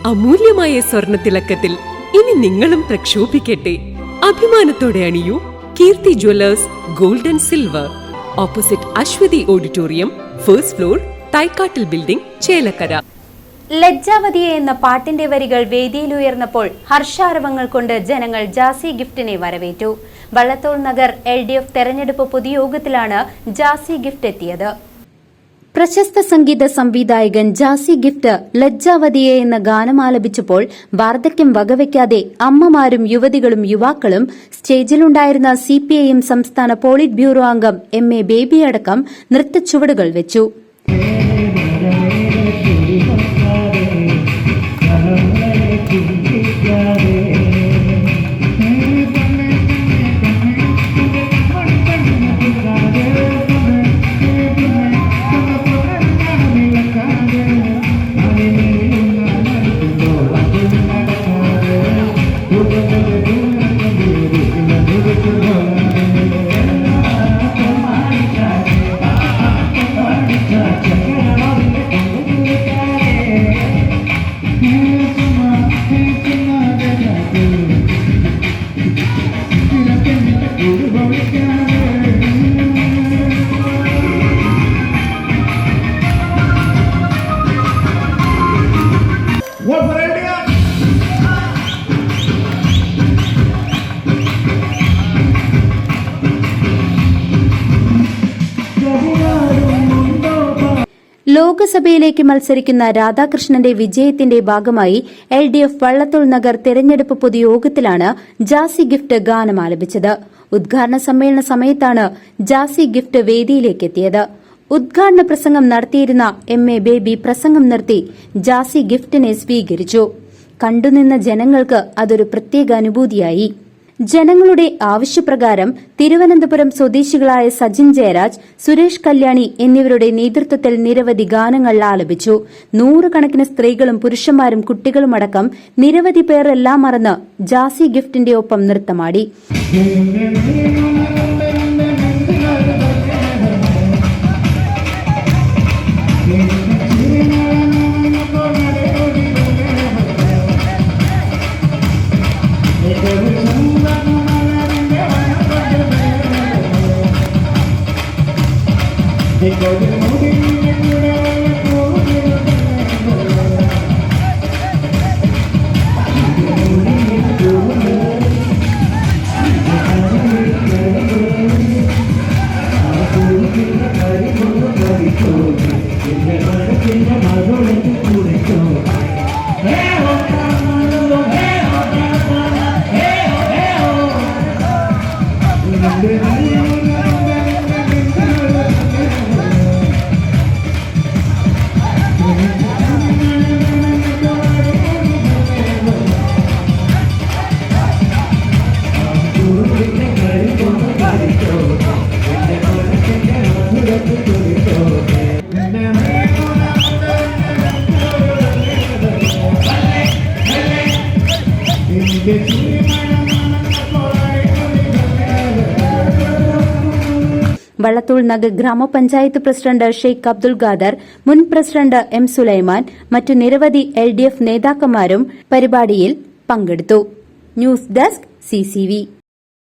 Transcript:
അമൂല്യമായ സ്വർണത്തിളക്കത്തിൽ ഇനി നിങ്ങളും പ്രക്ഷോഭിക്കട്ടെ. അഭിമാനത്തോടെ അണിയൂ Keerthi jewellers gold and silver, opposite Aswathi auditorium, first floor, തൈക്കാട്ടിൽ ബിൽഡിംഗ്, ചേലക്കര. ലജ്ജാവതിയെ എന്ന പാട്ടിന്റെ വരികൾ വേദിയിലുയർന്നപ്പോൾ ഹർഷാരവങ്ങൾ കൊണ്ട് ജനങ്ങൾ ജാസി ഗിഫ്റ്റിനെ വരവേറ്റു. വള്ളത്തോൾ നഗർ LDF തെരഞ്ഞെടുപ്പ് പൊതുയോഗത്തിലാണ് ജാസി ഗിഫ്റ്റ് എത്തിയത്. പ്രശസ്ത സംഗീത സംവിധായകൻ ജാസി ഗിഫ്റ്റ് ലജ്ജാവതിയെ എന്ന ഗാനം ആലപിച്ചപ്പോൾ വാർദ്ധക്യം വകവയ്ക്കാതെ അമ്മമാരും യുവതികളും യുവാക്കളും സ്റ്റേജിലുണ്ടായിരുന്ന CPIM സംസ്ഥാന പോളിറ്റ് ബ്യൂറോ അംഗം MA ബേബി അടക്കം നൃത്തച്ചുവടുകൾ വെച്ചു. ലോക്സഭയിലേക്ക് മത്സരിക്കുന്ന രാധാകൃഷ്ണന്റെ വിജയത്തിന്റെ ഭാഗമായി LDF വള്ളത്തോൾ നഗർ തെരഞ്ഞെടുപ്പ് പൊതുയോഗത്തിലാണ് ജാസി ഗിഫ്റ്റ് ഗാനം ആലപിച്ചത്. ഉദ്ഘാടന സമ്മേളന സമയത്താണ് ജാസി ഗിഫ്റ്റ് വേദിയിലേക്കെത്തിയത്. ഉദ്ഘാടന പ്രസംഗം നടത്തിയിരുന്ന MA ബേബി പ്രസംഗം നിർത്തി ജാസി ഗിഫ്റ്റിനെ സ്വീകരിച്ചു. കണ്ടുനിന്ന ജനങ്ങൾക്ക് അതൊരു പ്രത്യേക അനുഭൂതിയായി. ജനങ്ങളുടെ ആവശ്യപ്രകാരം തിരുവനന്തപുരം സ്വദേശികളായ സജിൻ ജയരാജ്, സുരേഷ് കല്യാണി എന്നിവരുടെ നേതൃത്വത്തിൽ നിരവധി ഗാനങ്ങൾ ആലപിച്ചു. 100 കണക്കിന് സ്ത്രീകളും പുരുഷന്മാരും കുട്ടികളുമടക്കം നിരവധി പേർ എല്ലാം മറന്ന് ജാസി ഗിഫ്റ്റിന്റെ ഒപ്പം നൃത്തമാടി. വള്ളത്തോൾ നഗർ ഗ്രാമപഞ്ചായത്ത് പ്രസിഡന്റ് ഷെയ്ഖ് അബ്ദുൽ ഖാദർ, മുൻ പ്രസിഡന്റ് M സുലൈമാൻ, മറ്റു നിരവധി LDF നേതാക്കന്മാരും പരിപാടിയിൽ പങ്കെടുത്തു. News desk CCV.